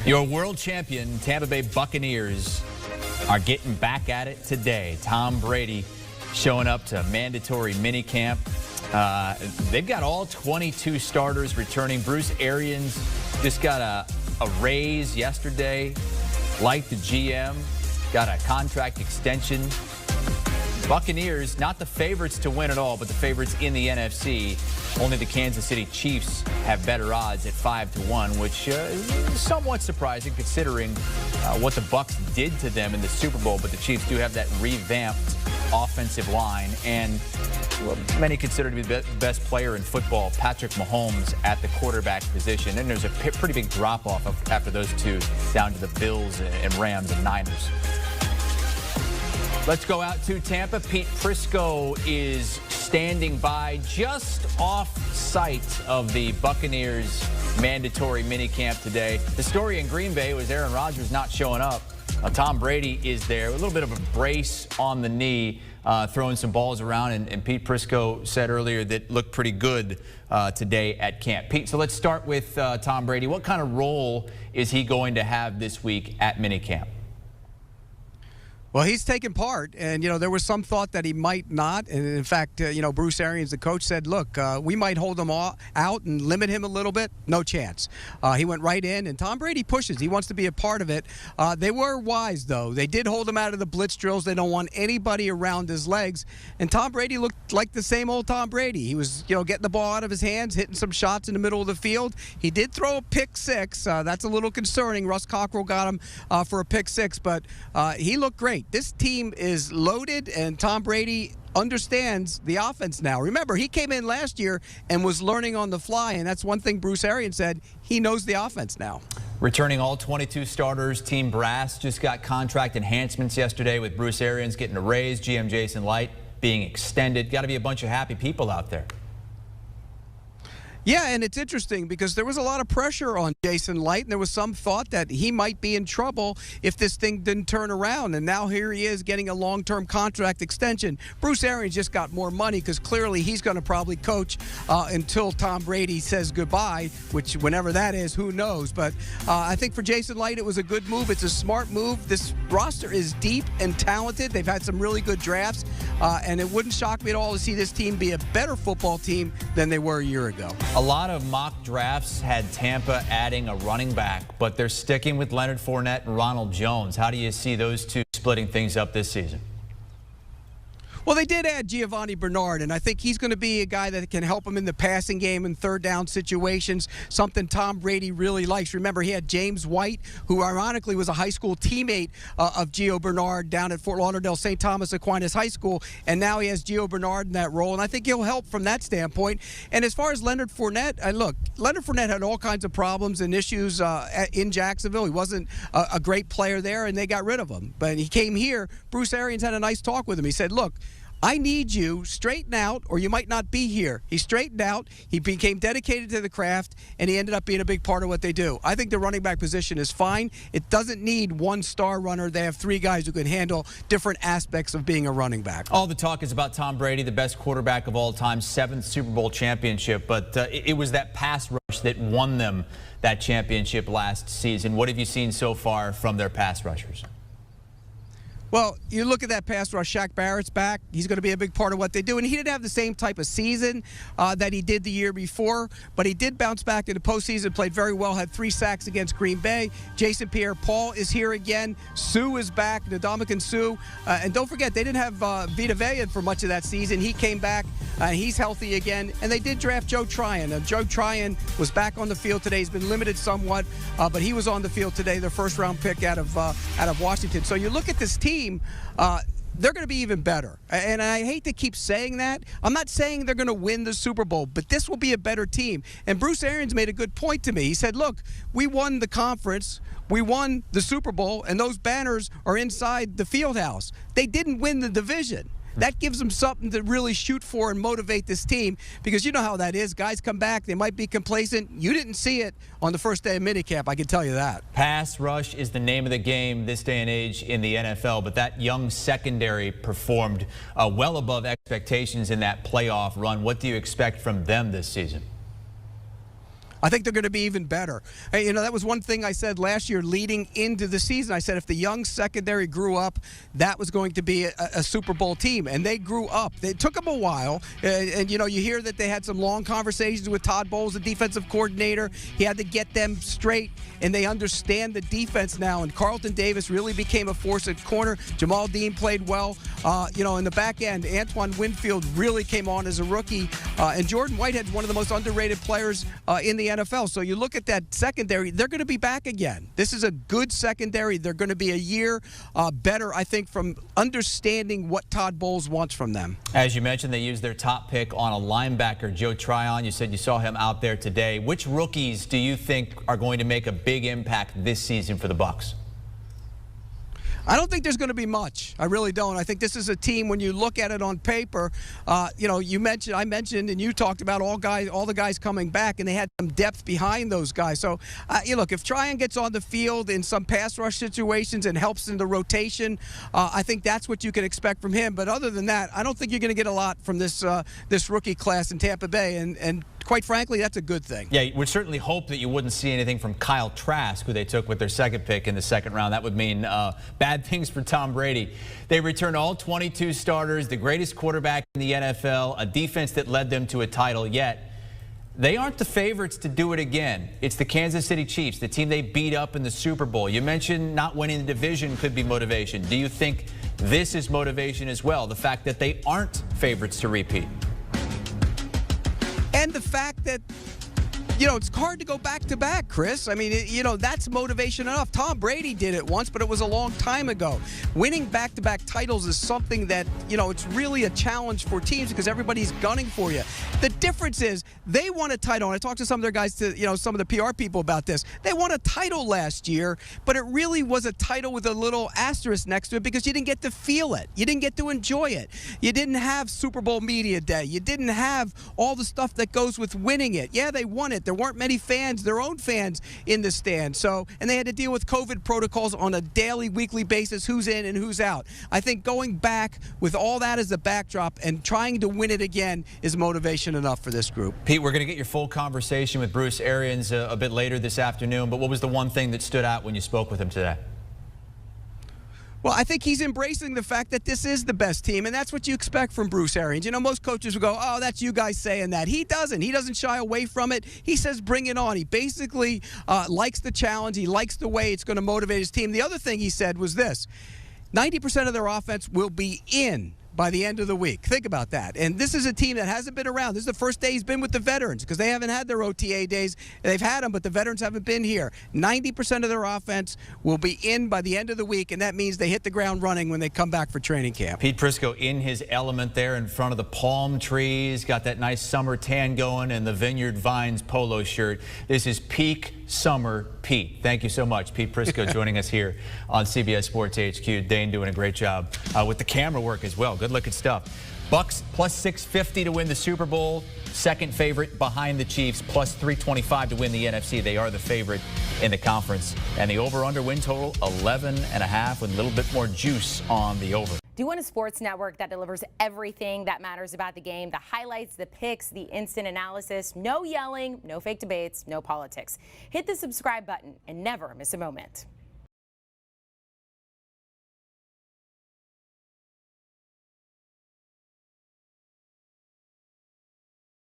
Your world champion Tampa Bay Buccaneers are getting back at it today. Tom Brady showing up to mandatory minicamp. They've got all 22 starters returning. Bruce Arians just got a raise yesterday, like the GM, got a contract extension. Buccaneers, not the favorites to win it all, but the favorites in the NFC. Only the Kansas City Chiefs have better odds at 5-1, which is somewhat surprising considering what the Bucs did to them in the Super Bowl. But the Chiefs do have that revamped offensive line, and many consider to be the best player in football, Patrick Mahomes, at the quarterback position. And there's a pretty big drop-off after those two down to the Bills and Rams and Niners. Let's go out to Tampa. Pete Prisco is standing by just off sight of the Buccaneers mandatory minicamp today. The story in Green Bay was Aaron Rodgers not showing up. Tom Brady is there. A little bit of a brace on the knee, throwing some balls around, and Pete Prisco said earlier that looked pretty good today at camp. Pete, so let's start with Tom Brady. What kind of role is he going to have this week at minicamp? Well, he's taken part, and, there was some thought that he might not. And, in fact, Bruce Arians, the coach, said, look, we might hold him out and limit him a little bit. No chance. He went right in, and Tom Brady pushes. He wants to be a part of it. They were wise, though. They did hold him out of the blitz drills. They don't want anybody around his legs. And Tom Brady looked like the same old Tom Brady. He was, getting the ball out of his hands, hitting some shots in the middle of the field. He did throw a pick six. That's a little concerning. Russ Cockrell got him for a pick six, but he looked great. This team is loaded, and Tom Brady understands the offense now. Remember, he came in last year and was learning on the fly, and that's one thing Bruce Arians said. He knows the offense now. Returning all 22 starters, Team Brass just got contract enhancements yesterday with Bruce Arians getting a raise, GM Jason Light being extended. Got to be a bunch of happy people out there. Yeah, and it's interesting because there was a lot of pressure on Jason Light, and there was some thought that he might be in trouble if this thing didn't turn around. And now here he is getting a long-term contract extension. Bruce Arians just got more money because clearly he's going to probably coach until Tom Brady says goodbye, which whenever that is, who knows. But I think for Jason Light, it was a good move. It's a smart move. This roster is deep and talented. They've had some really good drafts, and it wouldn't shock me at all to see this team be a better football team than they were a year ago. A lot of mock drafts had Tampa adding a running back, but they're sticking with Leonard Fournette and Ronald Jones. How do you see those two splitting things up this season? Well, they did add Giovanni Bernard, and I think he's going to be a guy that can help him in the passing game and third down situations, something Tom Brady really likes. Remember, he had James White, who ironically was a high school teammate of Gio Bernard down at Fort Lauderdale St. Thomas Aquinas High School, and now he has Gio Bernard in that role, and I think he'll help from that standpoint. And as far as Leonard Fournette, look, Leonard Fournette had all kinds of problems and issues in Jacksonville. He wasn't a great player there, and they got rid of him. But he came here. Bruce Arians had a nice talk with him. He said, look, I need you straighten out or you might not be here. He straightened out. He became dedicated to the craft, and he ended up being a big part of what they do. I think the running back position is fine. It doesn't need one star runner. They have three guys who can handle different aspects of being a running back. All the talk is about Tom Brady, the best quarterback of all time, 7th Super Bowl championship, but it was that pass rush that won them that championship last season. What have you seen so far from their pass rushers? Well, you look at that pass rush. Shaq Barrett's back. He's going to be a big part of what they do. And he didn't have the same type of season that he did the year before, but he did bounce back in the postseason, played very well, had 3 sacks against Green Bay. Jason Pierre-Paul is here again. Sue is back, Ndamukong Suh. And don't forget, they didn't have Vita Vea for much of that season. He came back. He's healthy again. And they did draft Joe Tryon. Joe Tryon was back on the field today. He's been limited somewhat, but he was on the field today, their first-round pick out of Washington. So you look at this team, they're going to be even better. And I hate to keep saying that. I'm not saying they're going to win the Super Bowl, but this will be a better team. And Bruce Arians made a good point to me. He said, look, we won the conference, we won the Super Bowl, and those banners are inside the field house. They didn't win the division. That gives them something to really shoot for and motivate this team, because you know how that is. Guys come back, they might be complacent. You didn't see it on the first day of minicamp, I can tell you that. Pass rush is the name of the game this day and age in the NFL, but that young secondary performed well above expectations in that playoff run. What do you expect from them this season? I think they're going to be even better. You know, that was one thing I said last year leading into the season. I said if the young secondary grew up, that was going to be a Super Bowl team, and they grew up. It took them a while, and you know, you hear that they had some long conversations with Todd Bowles, the defensive coordinator. He had to get them straight, and they understand the defense now, and Carlton Davis really became a force at corner. Jamal Dean played well. You know, in the back end, Antoine Winfield really came on as a rookie, and Jordan Whitehead's one of the most underrated players in the NFL. So you look at that secondary, they're going to be back again. This is a good secondary. They're going to be a year better, I think, from understanding what Todd Bowles wants from them. As you mentioned, they used their top pick on a linebacker, Joe Tryon. You said you saw him out there today. Which rookies do you think are going to make a big impact this season for the Bucs? I don't think there's going to be much. I really don't. I think this is a team, when you look at it on paper, you know, I mentioned, and you talked about all the guys coming back, and they had some depth behind those guys. So, you look, if Tryon gets on the field in some pass rush situations and helps in the rotation, I think that's what you can expect from him. But other than that, I don't think you're going to get a lot from this rookie class in Tampa Bay, and quite frankly, that's a good thing. Yeah, we'd certainly hope that you wouldn't see anything from Kyle Trask, who they took with their second pick in the second round. That would mean bad things for Tom Brady. They returned all 22 starters, the greatest quarterback in the NFL, a defense that led them to a title, yet they aren't the favorites to do it again. It's the Kansas City Chiefs, the team they beat up in the Super Bowl. You mentioned not winning the division could be motivation. Do you think this is motivation as well, the fact that they aren't favorites to repeat? And the fact that, you know, it's hard to go back-to-back, Chris. I mean, you know, that's motivation enough. Tom Brady did it once, but it was a long time ago. Winning back-to-back titles is something that, you know, it's really a challenge for teams because everybody's gunning for you. The difference is they won a title, and I talked to some of their guys, you know, some of the PR people about this. They won a title last year, but it really was a title with a little asterisk next to it because you didn't get to feel it. You didn't get to enjoy it. You didn't have Super Bowl media day. You didn't have all the stuff that goes with winning it. Yeah, they won it. There weren't many fans, their own fans, in the stand. So, and they had to deal with COVID protocols on a daily, weekly basis, who's in and who's out. I think going back with all that as a backdrop and trying to win it again is motivation enough for this group. Pete, we're going to get your full conversation with Bruce Arians a bit later this afternoon, but what was the one thing that stood out when you spoke with him today? Well, I think he's embracing the fact that this is the best team, and that's what you expect from Bruce Arians. You know, most coaches will go, oh, that's you guys saying that. He doesn't. He doesn't shy away from it. He says bring it on. He basically likes the challenge. He likes the way it's going to motivate his team. The other thing he said was this: 90% of their offense will be in by the end of the week. Think about that. And this is a team that hasn't been around. This is the first day he's been with the veterans because they haven't had their OTA days. They've had them, but the veterans haven't been here. 90% of their offense will be in by the end of the week, and that means they hit the ground running when they come back for training camp. Pete Prisco in his element there in front of the palm trees, got that nice summer tan going and the Vineyard Vines polo shirt. This is peak summer Pete. Thank you so much. Pete Prisco joining us here on CBS Sports HQ. Dane doing a great job with the camera work as well. Good looking stuff. Bucs plus 650 to win the Super Bowl. Second favorite behind the Chiefs, plus 325 to win the NFC. They are the favorite in the conference. And the over-under win total, 11.5 with a little bit more juice on the over. Do you want a sports network that delivers everything that matters about the game? The highlights, the picks, the instant analysis. No yelling, no fake debates, no politics. Hit the subscribe button and never miss a moment.